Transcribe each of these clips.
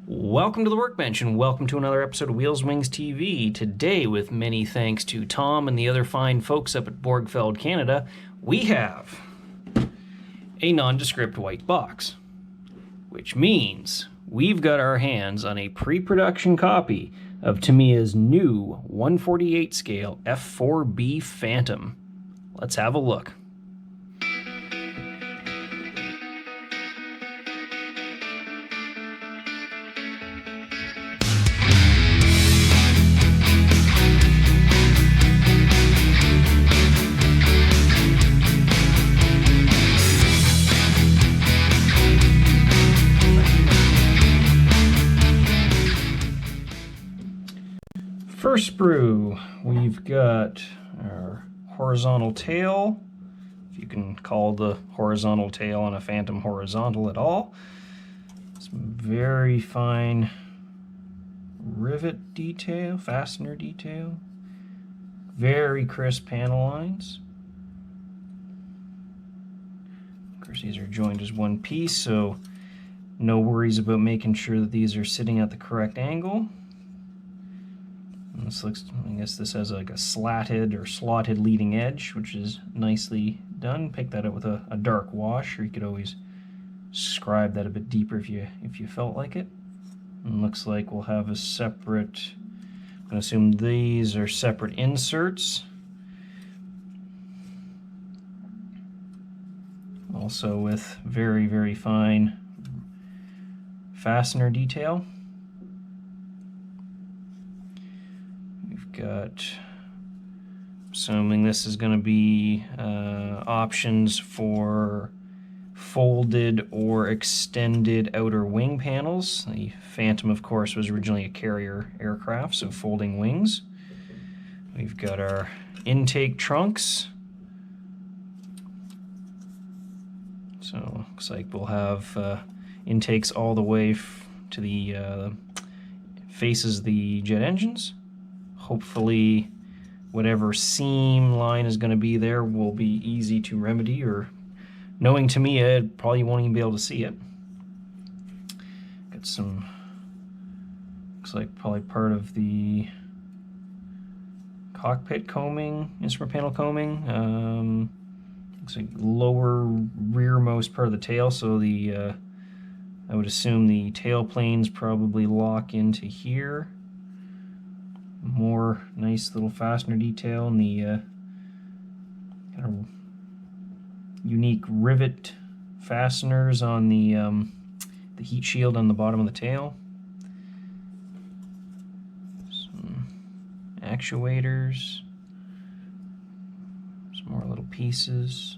Welcome to the Workbench and welcome to another episode of Wheels Wings TV. Today, with many thanks to Tom and the other fine folks up at Borgfeld, Canada, we have a nondescript white box, which means we've got our hands on a pre-production copy of Tamiya's new 1/48 scale F4B Phantom. Let's have a look. First sprue, we've got our horizontal tail, if you can call the horizontal tail on a Phantom horizontal at all. Some very fine rivet detail, fastener detail, very crisp panel lines. Of course, these are joined as one piece, so no worries about making sure that these are sitting at the correct angle. This looks, I guess this has like a slatted or slotted leading edge, which is nicely done. Pick that up with a dark wash, or you could always scribe that a bit deeper if you felt like it. And looks like we'll have a separate, I'm going to assume these are separate inserts. Also with very, very fine fastener detail. Got, assuming this is going to be options for folded or extended outer wing panels. The Phantom, of course, was originally a carrier aircraft, so folding wings. We've got our intake trunks. So looks like we'll have intakes all the way to the faces the jet engines. Hopefully whatever seam line is going to be there will be easy to remedy, or knowing Tamiya, it probably won't even be able to see it. Got some, looks like probably part of the cockpit combing, instrument panel combing. Looks like lower rearmost part of the tail, so the I would assume the tail planes probably lock into here. More nice little fastener detail and the kind of unique rivet fasteners on the heat shield on the bottom of the tail. Some actuators, some more little pieces.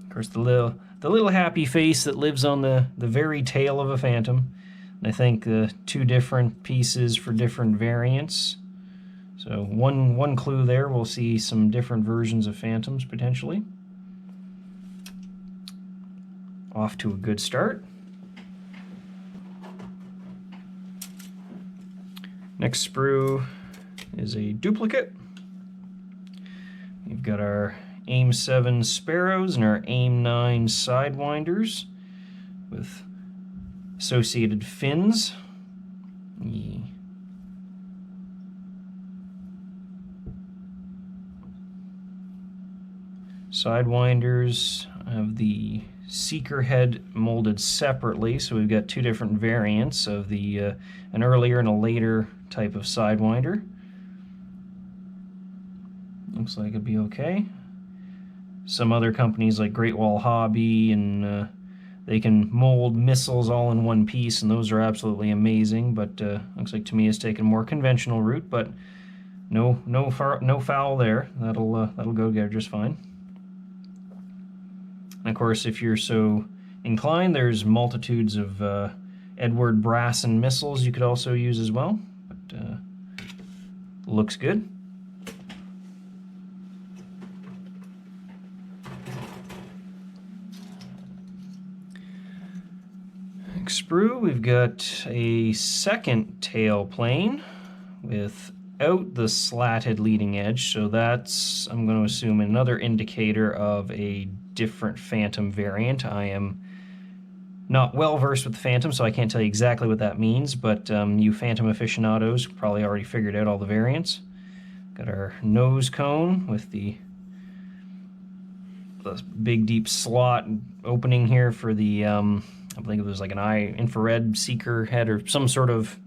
Of course, the little happy face that lives on the very tail of a Phantom. I think the two different pieces for different variants. So one clue there, we'll see some different versions of Phantoms potentially. Off to a good start. Next sprue is a duplicate. We've got our AIM 7 Sparrows and our AIM 9 Sidewinders with associated fins. The Sidewinders have the seeker head molded separately, so we've got two different variants of the an earlier and a later type of Sidewinder. Looks like it'd be okay. Some other companies like Great Wall Hobby and they can mold missiles all in one piece, and those are absolutely amazing. But looks like Tamiya's taken a more conventional route, but no foul there. That'll go together just fine. And of course, if you're so inclined, there's multitudes of Edward Brasson missiles you could also use as well. But looks good. Sprue, we've got a second tail plane without the slatted leading edge, so that's, I'm going to assume, another indicator of a different Phantom variant. I am not well versed with the Phantom, so I can't tell you exactly what that means, but you Phantom aficionados probably already figured out all the variants. Got our nose cone with the big deep slot opening here for the, I believe it was like an infrared seeker head or some sort of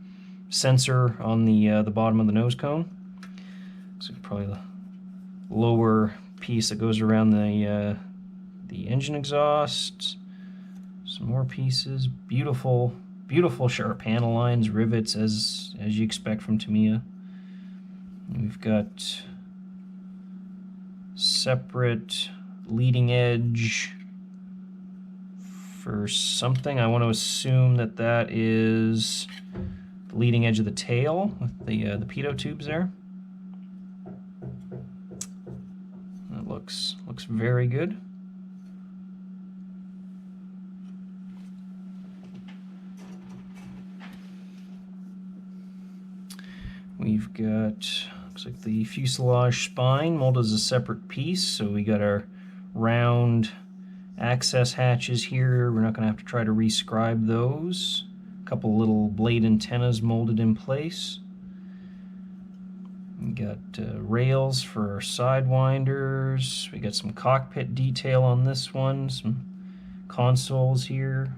sensor on the bottom of the nose cone. So probably the lower piece that goes around the engine exhaust. Some more pieces, beautiful, beautiful sharp panel lines, rivets as you expect from Tamiya. We've got separate leading edge for something. I want to assume that that is the leading edge of the tail with the pitot tubes there. That looks very good. We've got, looks like the fuselage spine molded as a separate piece, so we got our round access hatches here. We're not going to have to try to rescribe those. A couple little blade antennas molded in place. We got rails for our sidewinders. We got some cockpit detail on this one, some consoles here,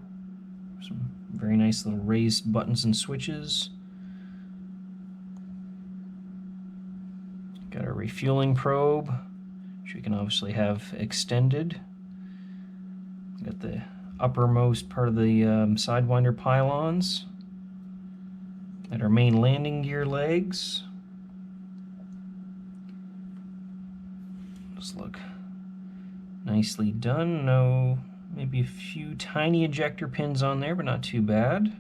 some very nice little raised buttons and switches. Got our refueling probe, which we can obviously have extended. Got the uppermost part of the sidewinder pylons. Got our main landing gear legs. Just look nicely done. No, maybe a few tiny ejector pins on there, but not too bad.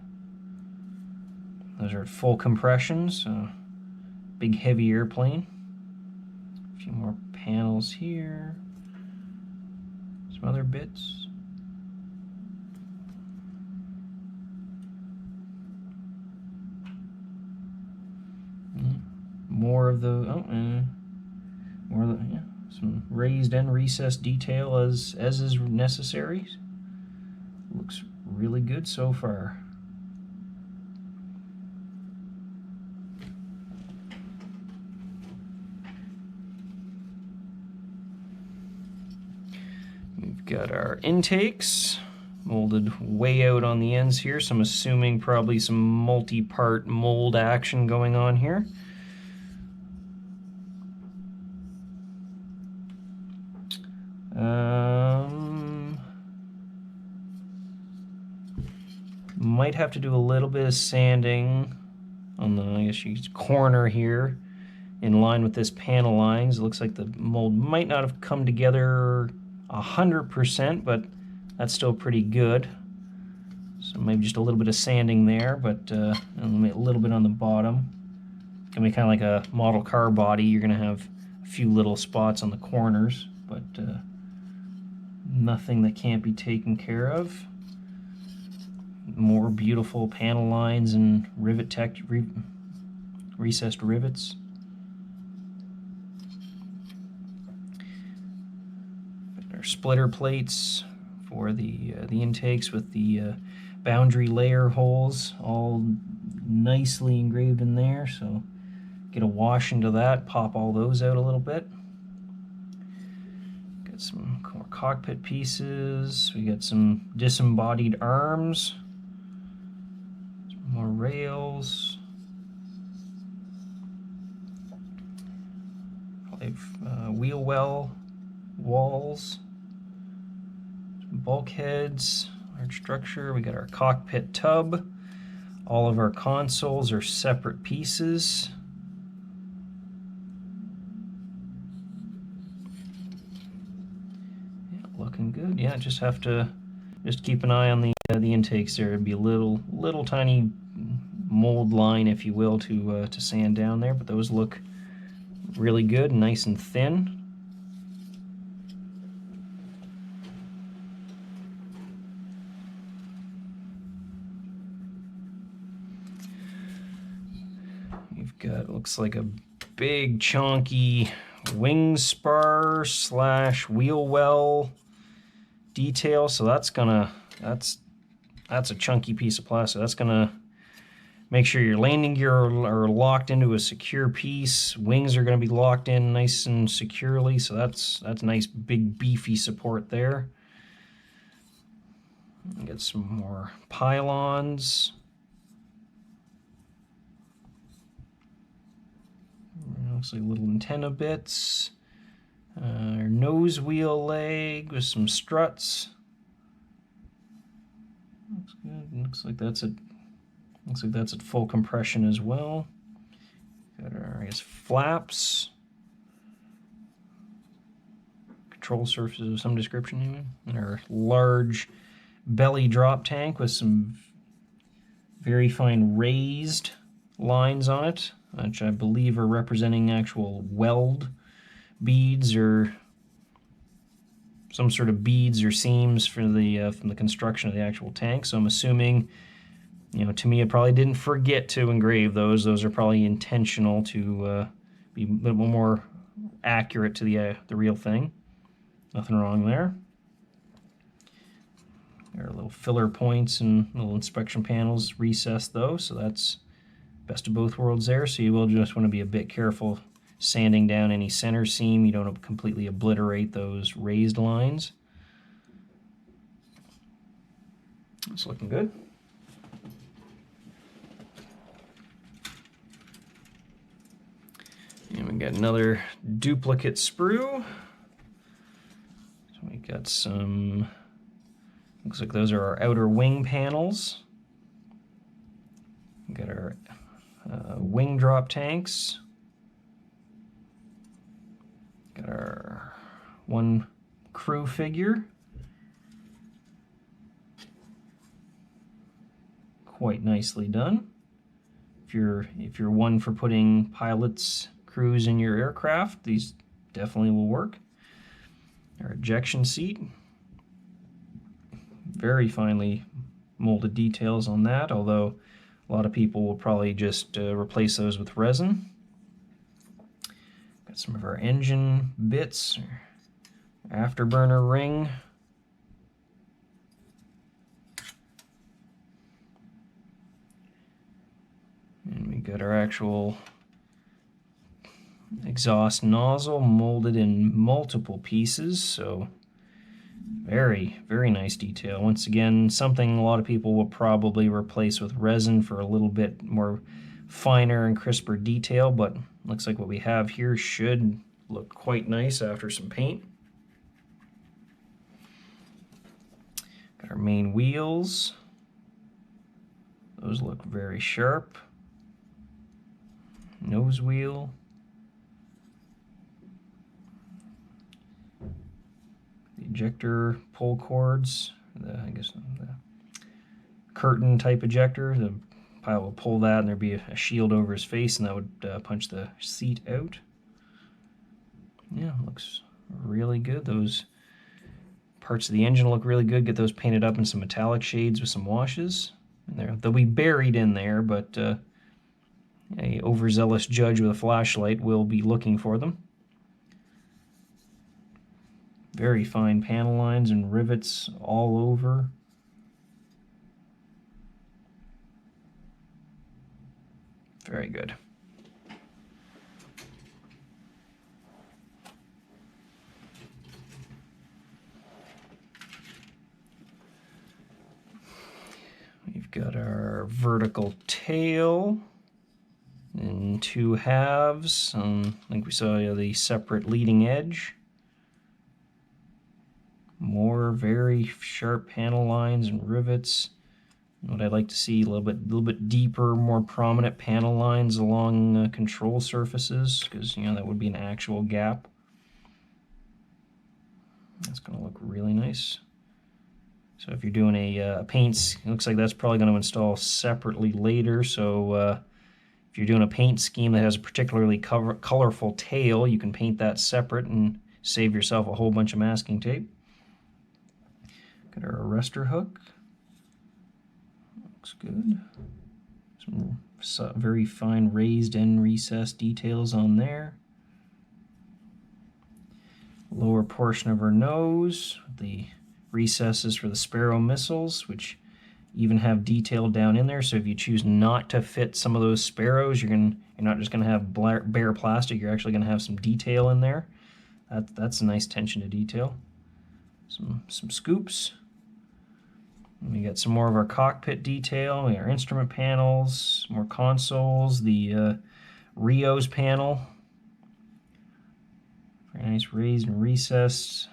Those are at full compression, so big heavy airplane. A few more panels here. Some other bits. More of the more of the some raised and recessed detail as is necessary. Looks really good so far. We've got our intakes molded way out on the ends here, so I'm assuming probably some multi-part mold action going on here. Might have to do a little bit of sanding on the, I guess you could, corner here in line with this panel lines. It looks like the mold might not have come together 100%, but that's still pretty good. So maybe just a little bit of sanding there, but a little bit on the bottom. It's gonna be kind of like a model car body. You're gonna have a few little spots on the corners, but nothing that can't be taken care of. More beautiful panel lines and recessed rivets. Our splitter plates for the intakes with the boundary layer holes all nicely engraved in there. So get a wash into that, pop all those out a little bit. Got some more cockpit pieces. We got some disembodied arms. Some more rails. Probably wheel well walls. Some bulkheads. Large structure. We got our cockpit tub. All of our consoles are separate pieces. Yeah, looking good. Yeah, just have to keep an eye on the intakes there. It'd be a little tiny mold line, if you will, to sand down there, but those look really good, nice and thin. We've got, looks like a big chunky wing spar / wheel well detail, so that's that's a chunky piece of plastic. That's gonna make sure your landing gear are locked into a secure piece. Wings are going to be locked in nice and securely, so that's nice big beefy support there. Get some more pylons. Looks like little antenna bits. Our nose wheel leg with some struts. Looks good. Looks like that's at full compression as well. Got our, I guess, flaps. Control surfaces of some description even. And our large belly drop tank with some very fine raised lines on it, which I believe are representing actual weld beads or some sort of beads or seams for the from the construction of the actual tank. So I'm assuming, you know, Tamiya probably didn't forget to engrave those. Those are probably intentional to be a little more accurate to the real thing. Nothing wrong there. There are little filler points and little inspection panels recessed though, so that's best of both worlds there. So you will just want to be a bit careful sanding down any center seam. You don't completely obliterate those raised lines. It's looking good. And we got another duplicate sprue. So we got some, looks like those are our outer wing panels. We got our wing drop tanks. Got our one crew figure. Quite nicely done. If you're one for putting pilots, crews in your aircraft, these definitely will work. Our ejection seat. Very finely molded details on that, although a lot of people will probably just replace those with resin. Got some of our engine bits, afterburner ring. And we got our actual exhaust nozzle molded in multiple pieces, so very, very nice detail. Once again, something a lot of people will probably replace with resin for a little bit more finer and crisper detail, but looks like what we have here should look quite nice after some paint. Got our main wheels. Those look very sharp. Nose wheel. The ejector pull cords. I guess the curtain type ejector. The pilot will pull that and there'd be a shield over his face and that would punch the seat out. Yeah, looks really good. Those parts of the engine look really good. Get those painted up in some metallic shades with some washes. And they'll be buried in there, but a overzealous judge with a flashlight will be looking for them. Very fine panel lines and rivets all over. Very good. We've got our vertical tail in two halves. I think we saw the separate leading edge. More very sharp panel lines and rivets. What I'd like to see, a little bit deeper, more prominent panel lines along control surfaces, because you know that would be an actual gap. That's going to look really nice. So if you're doing a paint, it looks like that's probably going to install separately later. So if you're doing a paint scheme that has a particularly colorful tail, you can paint that separate and save yourself a whole bunch of masking tape. Got our arrestor hook. Looks good. Some very fine raised and recessed details on there. Lower portion of our nose, the recesses for the Sparrow missiles, which even have detail down in there. So if you choose not to fit some of those sparrows, you're not just gonna have bare plastic. You're actually gonna have some detail in there. That's a nice attention to detail. Some scoops. And we got some more of our cockpit detail. We got our instrument panels, more consoles, the Rio's panel. Very nice, raised and recessed.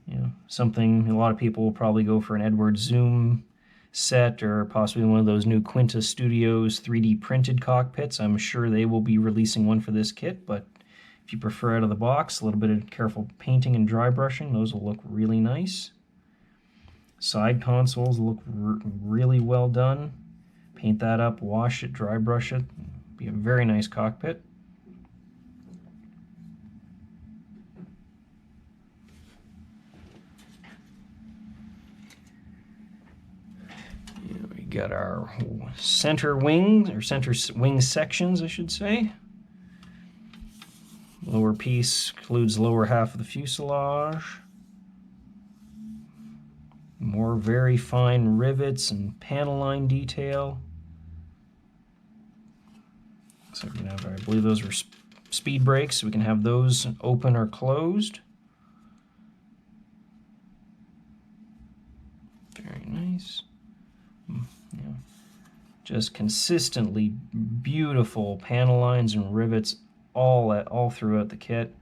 You know, something a lot of people will probably go for an Edward Zoom set, or possibly one of those new Quinta Studios 3D printed cockpits. I'm sure they will be releasing one for this kit, but if you prefer out of the box, a little bit of careful painting and dry brushing, those will look really nice. Side consoles look really well done. Paint that up, wash it, dry brush it. Be a very nice cockpit. We got our center wings, or center wing sections, I should say. Lower piece includes lower half of the fuselage. More very fine rivets and panel line detail. So we can have, I believe those were speed brakes, so we can have those open or closed. Very nice. Yeah. Just consistently beautiful panel lines and rivets all throughout the kit.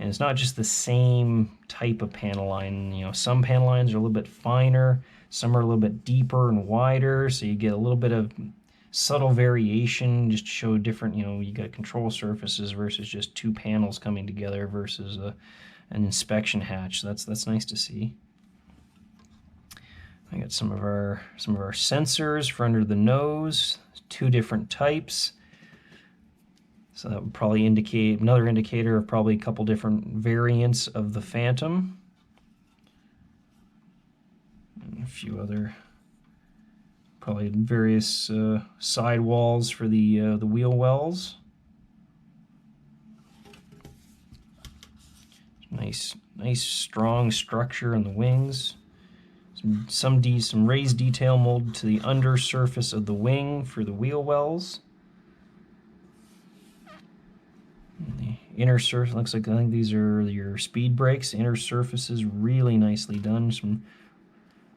And it's not just the same type of panel line. You know, some panel lines are a little bit finer, some are a little bit deeper and wider, so you get a little bit of subtle variation just to show different, you know, you got control surfaces versus just two panels coming together versus an inspection hatch. So that's nice to see. I got some of our sensors for under the nose, two different types. So that would probably indicate another indicator of probably a couple different variants of the Phantom. And a few other, probably various side walls for the wheel wells. Nice strong structure in the wings. Some raised detail molded to the under surface of the wing for the wheel wells. The inner surface looks like, I think these are your speed brakes. Inner surface is really nicely done. Some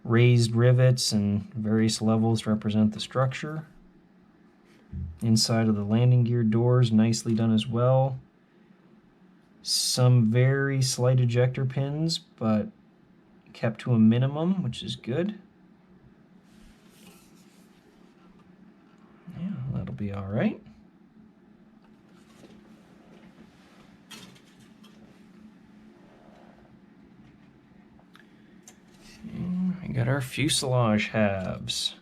raised rivets and various levels to represent the structure. Inside of the landing gear doors, nicely done as well. Some very slight ejector pins, but kept to a minimum, which is good. Yeah, that'll be all right. We got our fuselage halves.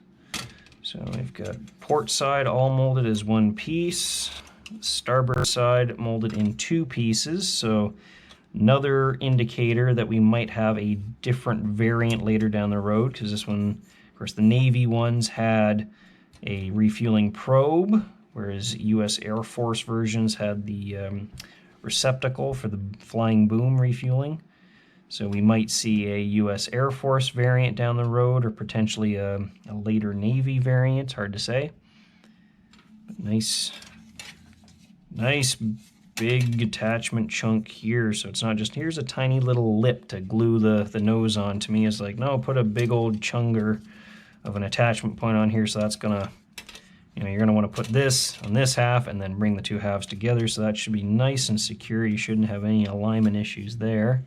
So we've got port side all molded as one piece, starboard side molded in two pieces. So another indicator that we might have a different variant later down the road, because this one, of course, the Navy ones had a refueling probe, whereas US Air Force versions had the receptacle for the flying boom refueling. So we might see a US Air Force variant down the road, or potentially a later Navy variant, hard to say. But nice big attachment chunk here, so it's not just, here's a tiny little lip to glue the nose on. To me, it's like, no, put a big old chunger of an attachment point on here, so that's gonna, you know, you're gonna want to put this on this half and then bring the two halves together, so that should be nice and secure. You shouldn't have any alignment issues there.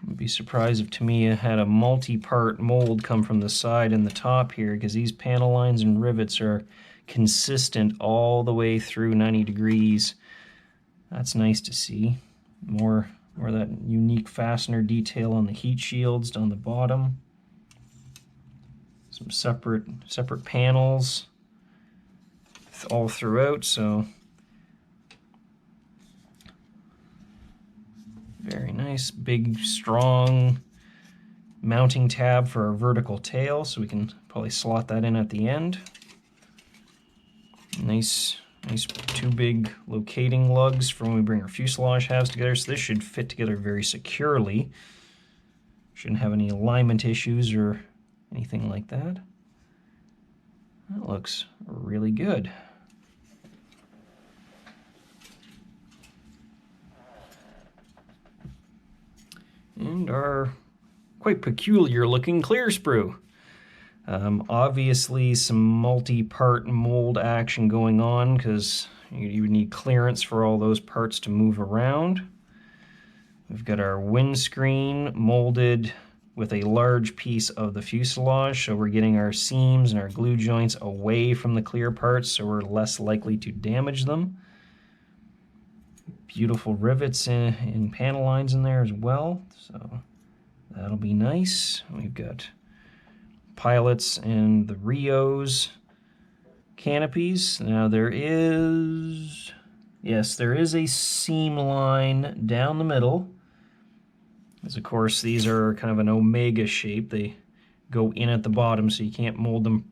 I'd be surprised if Tamiya had a multi-part mold come from the side and the top here, because these panel lines and rivets are consistent all the way through 90 degrees. That's nice to see. More of that unique fastener detail on the heat shields down the bottom. Some separate panels all throughout, so very nice, big, strong mounting tab for our vertical tail, so we can probably slot that in at the end. Nice Nice two big locating lugs for when we bring our fuselage halves together, so this should fit together very securely. Shouldn't have any alignment issues or anything like that. That looks really good. And our quite peculiar looking clear sprue. Obviously some multi-part mold action going on because you need clearance for all those parts to move around. We've got our windscreen molded with a large piece of the fuselage, so we're getting our seams and our glue joints away from the clear parts so we're less likely to damage them. Beautiful rivets and panel lines in there as well, so that'll be nice. We've got pilots and the Rios canopies. Now there is a seam line down the middle. As of course these are kind of an omega shape. They go in at the bottom, so you can't mold them,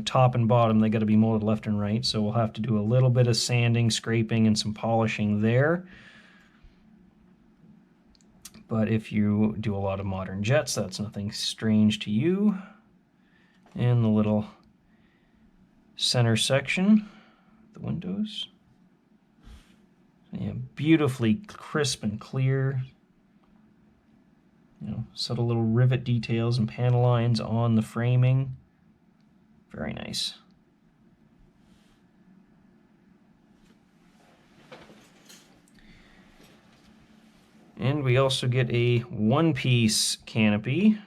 top and bottom. They got to be molded left and right. So we'll have to do a little bit of sanding, scraping, and some polishing there. But if you do a lot of modern jets, that's nothing strange to you. And the little center section, the windows. Yeah, beautifully crisp and clear. Subtle little rivet details and panel lines on the framing. Very nice. And we also get a one-piece canopy.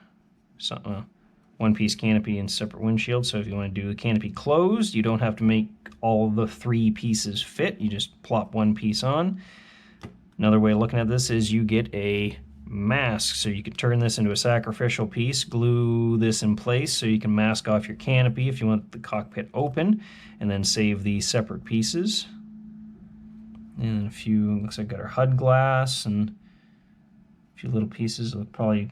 One-piece canopy and separate windshield. So if you want to do the canopy closed, you don't have to make all the three pieces fit. You just plop one piece on. Another way of looking at this is you get a mask. So you can turn this into a sacrificial piece, glue this in place so you can mask off your canopy if you want the cockpit open, and then save the separate pieces. And a few, looks like got our HUD glass and a few little pieces, look probably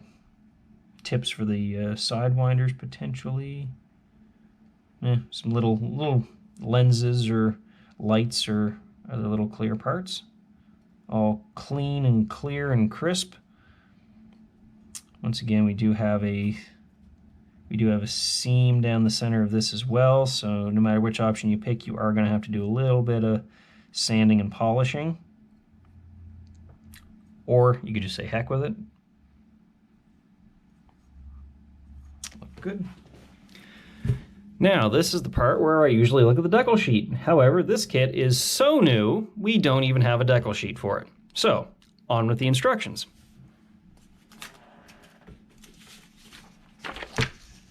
tips for the sidewinders potentially. Some little lenses or lights or other little clear parts. All clean and clear and crisp. Once again, we do have a seam down the center of this as well, so no matter which option you pick, you are going to have to do a little bit of sanding and polishing. Or you could just say heck with it. Look good. Now, this is the part where I usually look at the decal sheet. However, this kit is so new, we don't even have a decal sheet for it. So, on with the instructions.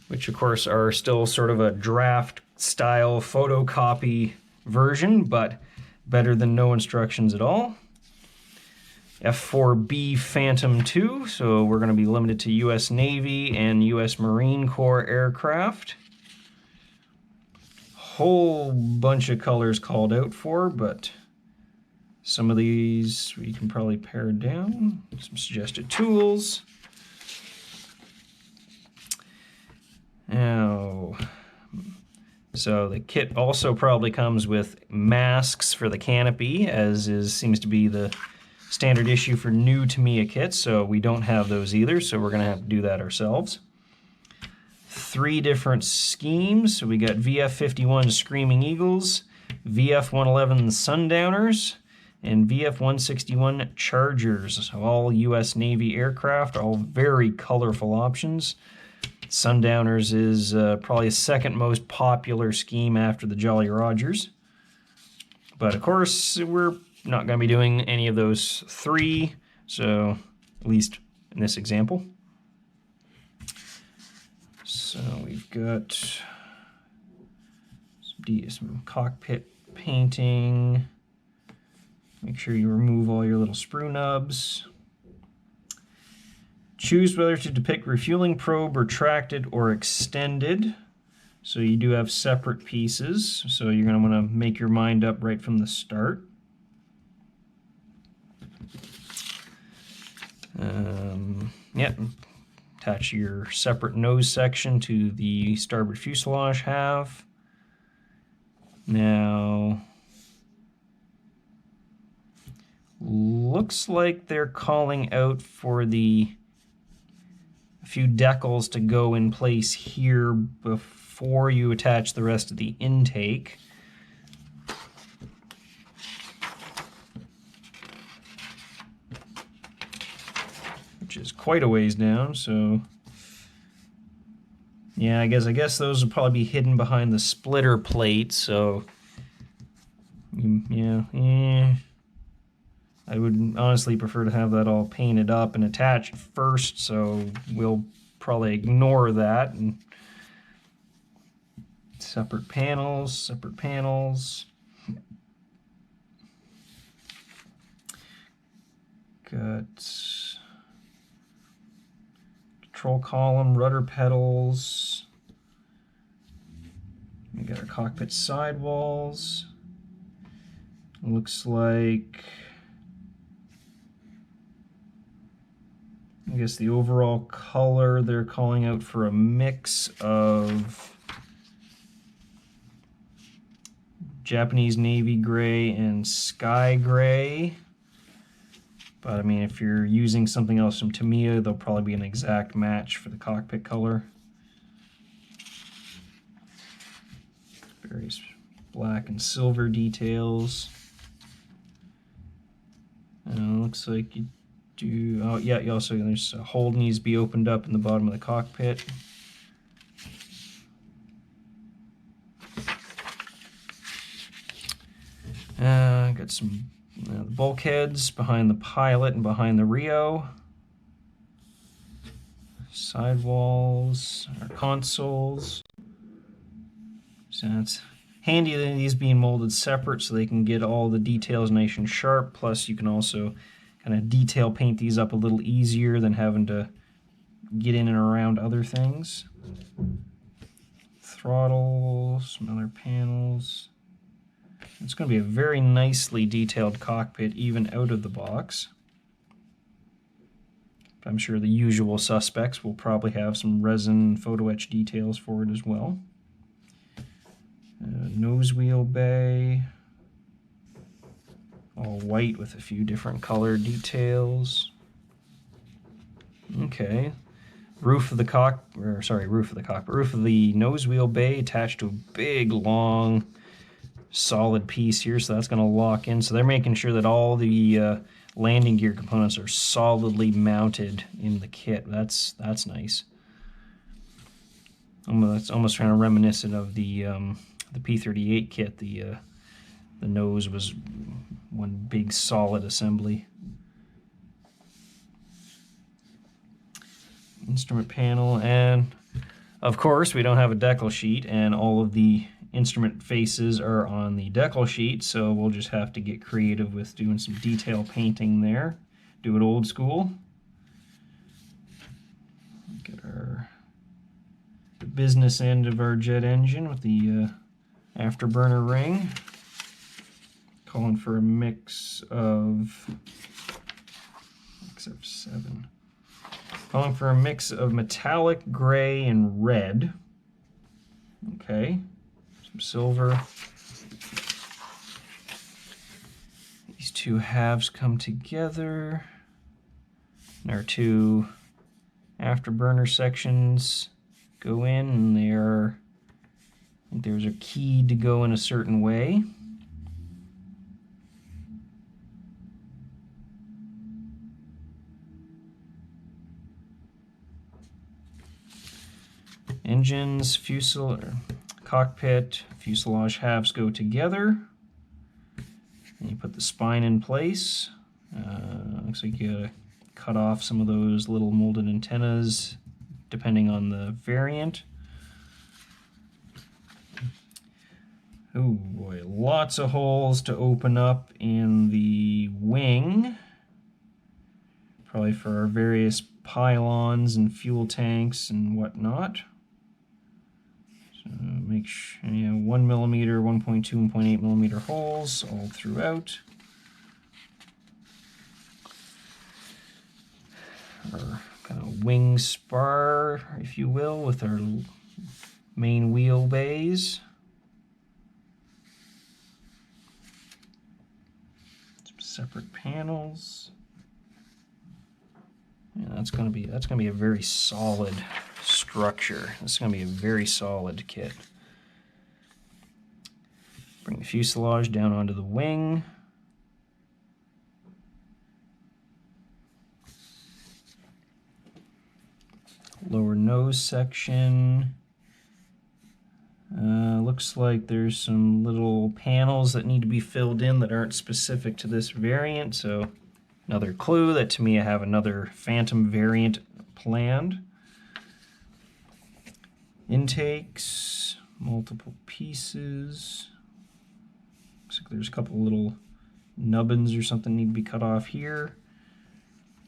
Which, of course, are still sort of a draft-style photocopy version, but better than no instructions at all. F4B Phantom II, so we're going to be limited to U.S. Navy and U.S. Marine Corps aircraft. Whole bunch of colors called out for, but some of these we can probably pare down. Some suggested tools. Now, so the kit also probably comes with masks for the canopy, as seems to be the standard issue for new Tamiya kits, so we don't have those either, so we're going to have to do that ourselves. 3 different schemes, so we got VF-51 Screaming Eagles, VF-111 Sundowners, and VF-161 Chargers, so all U.S. Navy aircraft, all very colorful options. Sundowners is probably the second most popular scheme after the Jolly Rogers. But of course, we're not going to be doing any of those 3, so at least in this example. So we've got some cockpit painting. Make sure you remove all your little sprue nubs. Choose whether to depict refueling probe retracted or extended. So you do have separate pieces, so you're going to want to make your mind up right from the start. Attach your separate nose section to the starboard fuselage half. Now, looks like they're calling out for a few decals to go in place here before you attach the rest of the intake. Which is quite a ways down, so yeah, I guess those will probably be hidden behind the splitter plate, so yeah. I would honestly prefer to have that all painted up and attached first, so we'll probably ignore that. And separate panels. Got control column, rudder pedals. We got our cockpit sidewalls. Looks like, I guess the overall color, they're calling out for a mix of Japanese navy gray and sky gray. But I mean, if you're using something else from Tamiya, they'll probably be an exact match for the cockpit color. Various black and silver details. Looks like you do, oh yeah, you also, there's a hole needs to be opened up in the bottom of the cockpit. Got some the bulkheads behind the pilot and behind the Rio. Sidewalls, our consoles. So it's handy that these being molded separate so they can get all the details nice and sharp. Plus you can also kind of detail paint these up a little easier than having to get in and around other things. Throttle, some other panels. It's going to be a very nicely detailed cockpit even out of the box. But I'm sure the usual suspects will probably have some resin photo etch details for it as well. Nose wheel bay, all white with a few different color details. Okay, roof of the nose wheel bay attached to a big long solid piece here, so that's going to lock in. So they're making sure that all the landing gear components are solidly mounted in the kit. That's nice. That's almost kind of reminiscent of the P-38 kit. The nose was one big solid assembly. Instrument panel, and of course we don't have a decal sheet, and all of the instrument faces are on the decal sheet, so we'll just have to get creative with doing some detail painting there. Do it old school. Get the business end of our jet engine with the afterburner ring. Calling for a mix of XF7. Calling for a mix of metallic gray and red. Okay. Some silver. These two halves come together. And our two afterburner sections go in, and they are, I think there's a key to go in a certain way. Engines, cockpit, fuselage halves go together. And you put the spine in place. Looks like you gotta cut off some of those little molded antennas depending on the variant. Oh boy, lots of holes to open up in the wing. Probably for our various pylons and fuel tanks and whatnot. So make sure, 1 millimeter, 1.2 and 0.8 millimeter holes all throughout. Our kind of wing spar, if you will, with our main wheel bays. separate panels. Yeah, that's gonna be a very solid structure. This is gonna be a very solid kit. Bring the fuselage down onto the wing. Lower nose section. Looks like there's some little panels that need to be filled in that aren't specific to this variant, so another clue that to me I have another Phantom variant planned. Intakes, multiple pieces. Looks like there's a couple little nubbins or something need to be cut off here.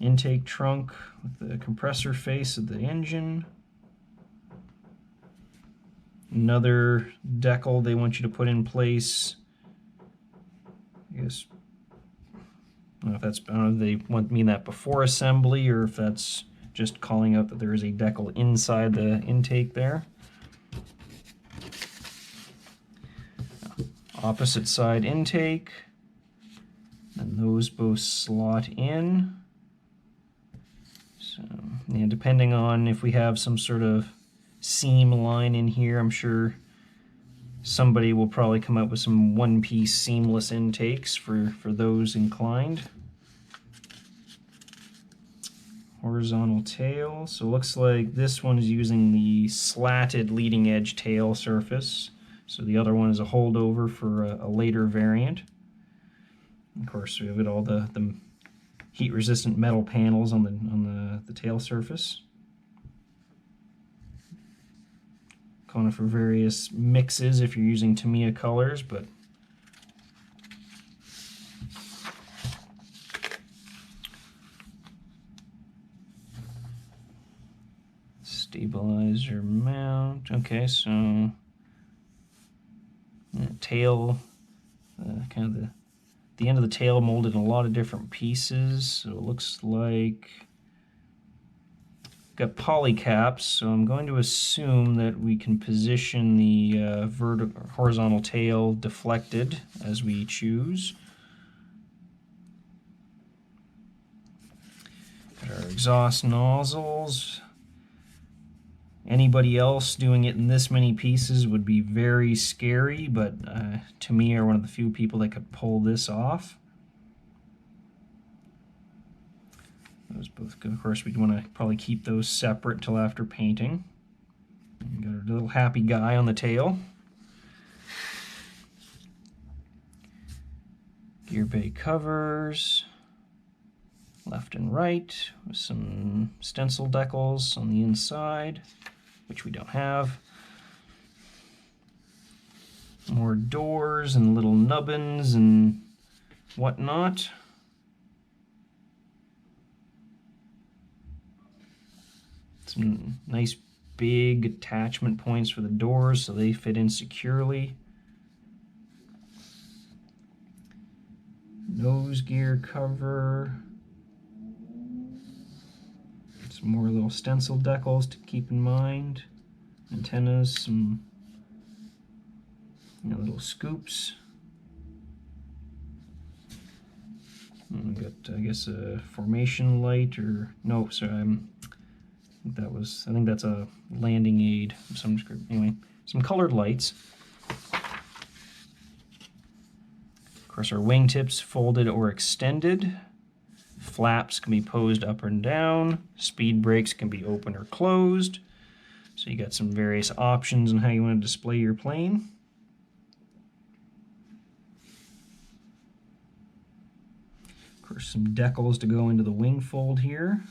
Intake trunk with the compressor face of the engine. Another decal they want you to put in place. I guess I don't know if that's, I don't know if they mean that before assembly or if that's just calling out that there is a decal inside the intake there. Opposite side intake, and those both slot in. So, yeah, depending on if we have some sort of seam line in here, I'm sure somebody will probably come up with some one-piece seamless intakes for those inclined. Horizontal tail, so it looks like this one is using the slatted leading edge tail surface, so the other one is a holdover for a later variant. Of course, we have all the heat resistant metal panels on the tail surface. Calling for various mixes if you're using Tamiya colors, but stabilizer mount. Okay, so tail, kind of the end of the tail molded in a lot of different pieces. So it looks like got poly caps. So I'm going to assume that we can position the horizontal tail deflected as we choose. Got our exhaust nozzles. Anybody else doing it in this many pieces would be very scary, but to me are one of the few people that could pull this off. Those both good. Of course, we'd want to probably keep those separate till after painting. And got our little happy guy on the tail. Gear bay covers, left and right, with some stencil decals on the inside, which we don't have. More doors and little nubbins and whatnot. Some nice big attachment points for the doors so they fit in securely. Nose gear cover. Some more little stencil decals to keep in mind. Antennas, some little scoops. And we got, I guess, a formation light, or no, sorry, I think that's a landing aid of some sort. Anyway, some colored lights. Of course, our wingtips folded or extended. Flaps can be posed up and down. Speed brakes can be open or closed. So you got some various options on how you want to display your plane. Of course, some decals to go into the wing fold here.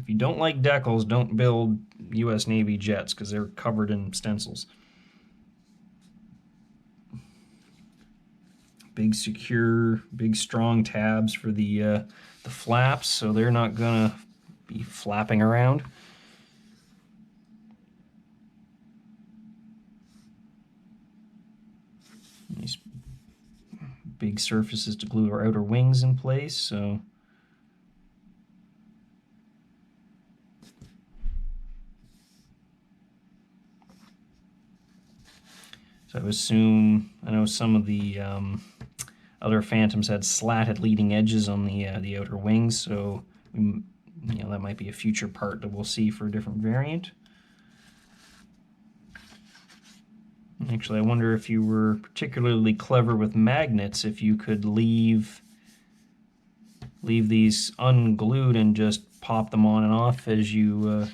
If you don't like decals, don't build US Navy jets because they're covered in stencils. Big secure, big strong tabs for the flaps, so they're not gonna be flapping around. These big surfaces to glue our outer wings in place, so I assume, I know some of the other Phantoms had slatted leading edges on the outer wings, so that might be a future part that we'll see for a different variant. Actually, I wonder if you were particularly clever with magnets, if you could leave these unglued and just pop them on and off as you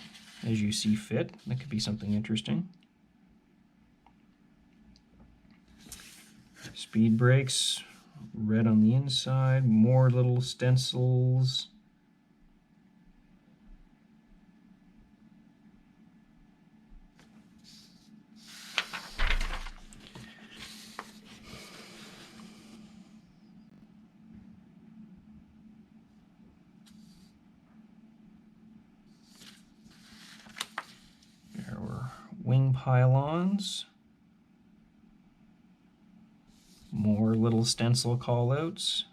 see fit. That could be something interesting. Speed brakes, red on the inside, more little stencils. There were wing pylons. More little stencil callouts.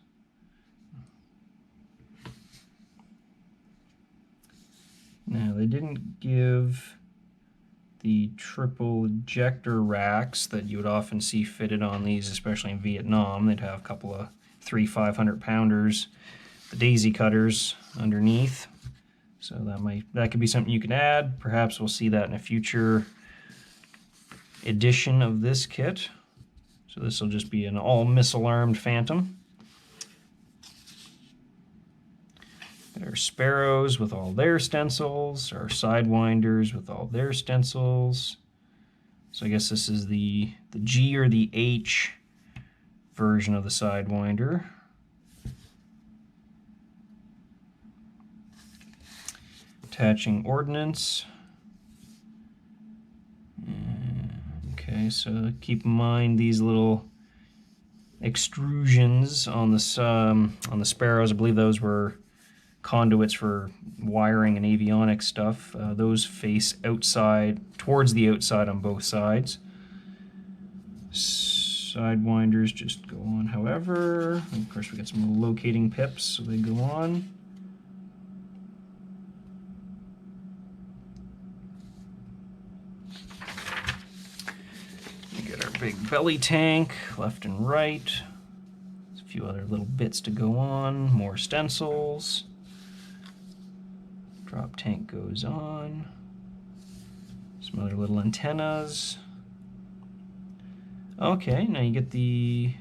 Now, they didn't give the triple ejector racks that you would often see fitted on these, especially in Vietnam. They'd have a couple of 3 500-pounders, the daisy cutters underneath. So that could be something you can add. Perhaps we'll see that in a future edition of this kit. So this will just be an all-missile-armed Phantom. Our Sparrows with all their stencils, our Sidewinders with all their stencils. So I guess this is the G or the H version of the Sidewinder. Attaching ordnance. Okay, so keep in mind these little extrusions on the Sparrows. I believe those were conduits for wiring and avionics stuff. Those face outside, towards the outside on both sides. Sidewinders just go on however. And of course we got some locating pips, so they go on. Big belly tank, left and right. There's a few other little bits to go on. More stencils. Drop tank goes on. Some other little antennas. Okay, now you get the...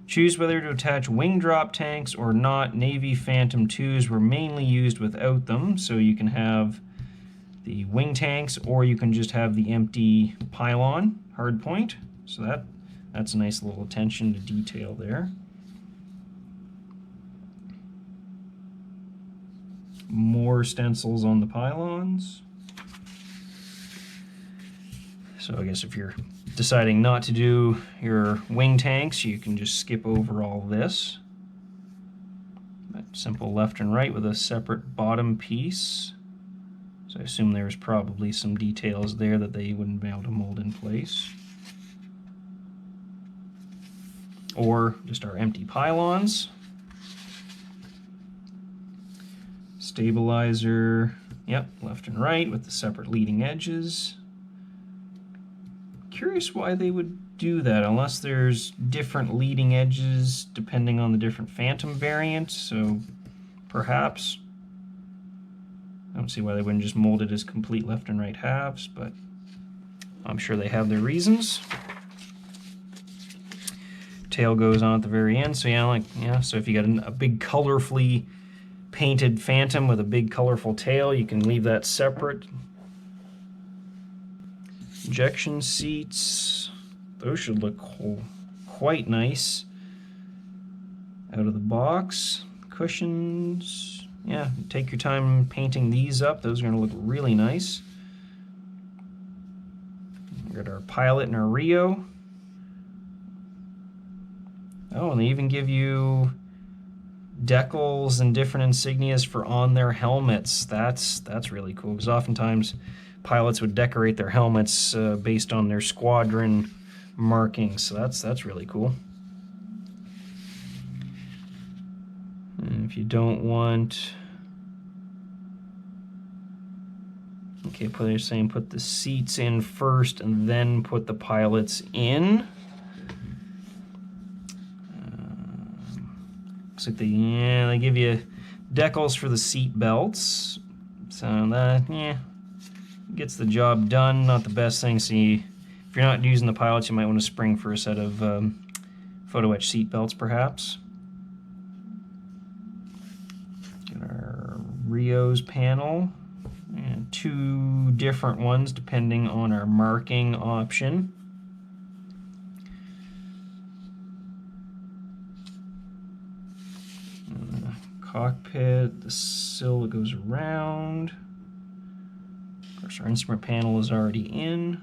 Choose whether to attach wing drop tanks or not. Navy Phantom 2s were mainly used without them, so you can have the wing tanks, or you can just have the empty pylon hard point. So that's a nice little attention to detail there. More stencils on the pylons. So I guess if you're deciding not to do your wing tanks, you can just skip over all this. But simple left and right with a separate bottom piece. So I assume there's probably some details there that they wouldn't be able to mold in place. Or just our empty pylons. Stabilizer, yep, left and right with the separate leading edges. Curious why they would do that, unless there's different leading edges depending on the different Phantom variants, so perhaps. I don't see why they wouldn't just mold it as complete left and right halves, but I'm sure they have their reasons. Tail goes on at the very end, so so if you got a big colorfully painted Phantom with a big colorful tail, you can leave that separate. Injection seats, those should look quite nice out of the box. Cushions. Yeah, take your time painting these up. Those are going to look really nice. We got our pilot and our Rio. Oh, and they even give you decals and different insignias for on their helmets. That's really cool, because oftentimes pilots would decorate their helmets based on their squadron markings. So that's really cool. And if you don't want... Okay, they're saying put the seats in first and then put the pilots in. like they give you decals for the seat belts, so that gets the job done. Not the best thing. See, if you're not using the pilots, you might want to spring for a set of photo etch seat belts, perhaps. Get our Rio's panel, and 2 different ones depending on our marking option. Cockpit, the sill that goes around. Of course, our instrument panel is already in.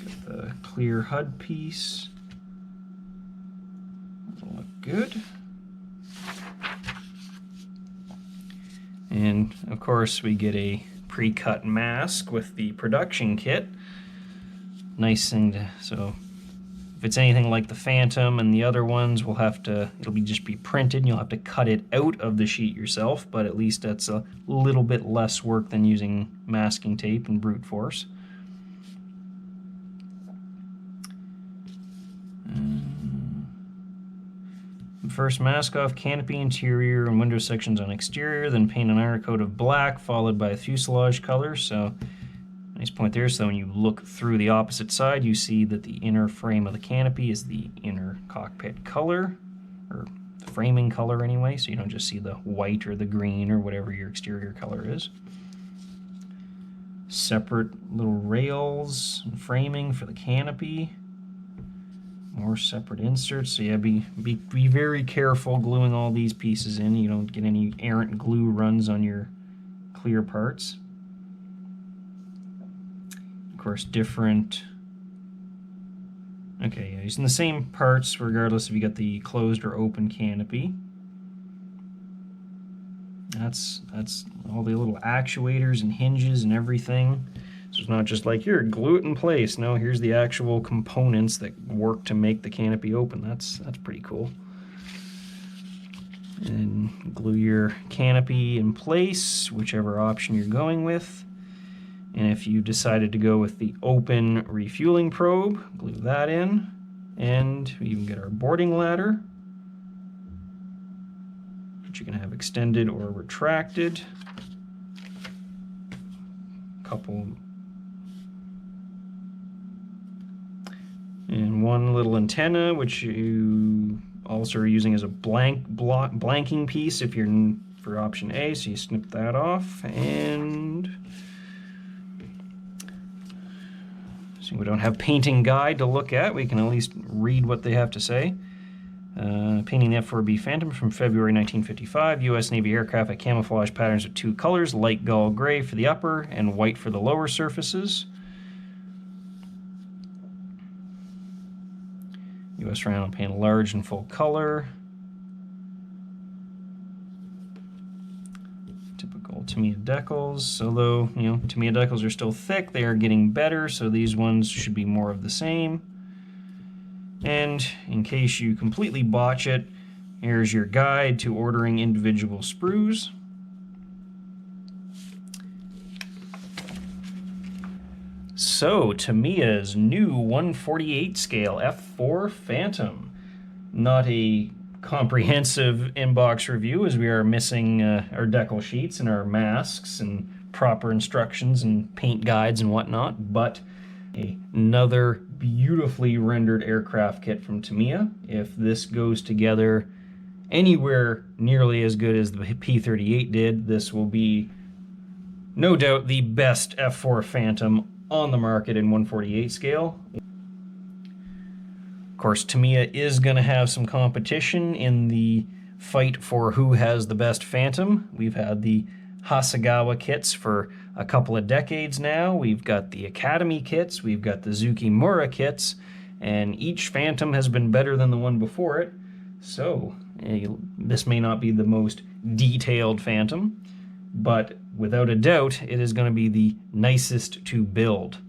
Got the clear HUD piece. That'll look good. And of course, we get a pre-cut mask with the production kit. Nice thing to, so if it's anything like the Phantom and the other ones, we'll have to, it'll just be printed and you'll have to cut it out of the sheet yourself, but at least that's a little bit less work than using masking tape and brute force. First, mask off canopy interior and window sections on exterior, then paint an iron coat of black, followed by a fuselage color. So, nice point there. So when you look through the opposite side, you see that the inner frame of the canopy is the inner cockpit color, or the framing color anyway, so you don't just see the white or the green or whatever your exterior color is. Separate little rails and framing for the canopy. More separate inserts, so yeah, be very careful gluing all these pieces in. You don't get any errant glue runs on your clear parts. Of course, different. Okay, yeah, using the same parts regardless if you got the closed or open canopy. That's all the little actuators and hinges and everything. So it's not just like, here, glue it in place. No, here's the actual components that work to make the canopy open. That's pretty cool. And glue your canopy in place, whichever option you're going with. And if you decided to go with the open refueling probe, glue that in. And we even get our boarding ladder, which you can have extended or retracted. Couple. And one little antenna, which you also are using as a blanking piece if you're for option A, so you snip that off. And so we don't have painting guide to look at, we can at least read what they have to say. Painting the F-4B Phantom from February 1955, U.S. Navy aircraft at camouflage patterns of 2 colors, light gull gray for the upper and white for the lower surfaces. U.S. round paint large and full color. Typical Tamiya decals, although, you know, Tamiya decals are still thick, they are getting better, so these ones should be more of the same. And in case you completely botch it, here's your guide to ordering individual sprues. So, Tamiya's new 1/48 scale F4 Phantom. Not a comprehensive inbox review, as we are missing our decal sheets and our masks and proper instructions and paint guides and whatnot, but another beautifully rendered aircraft kit from Tamiya. If this goes together anywhere nearly as good as the P-38 did, this will be no doubt the best F4 Phantom on the market in 1/48 scale. Of course, Tamiya is going to have some competition in the fight for who has the best Phantom. We've had the Hasegawa kits for a couple of decades now. We've got the Academy kits, we've got the Zukimura kits, and each Phantom has been better than the one before it. So, this may not be the most detailed Phantom, but without a doubt, it is going to be the nicest to build.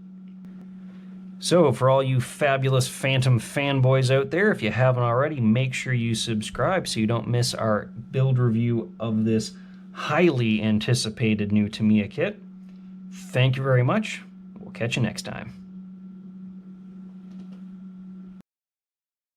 So, for all you fabulous Phantom fanboys out there, if you haven't already, make sure you subscribe so you don't miss our build review of this highly anticipated new Tamiya kit. Thank you very much. We'll catch you next time.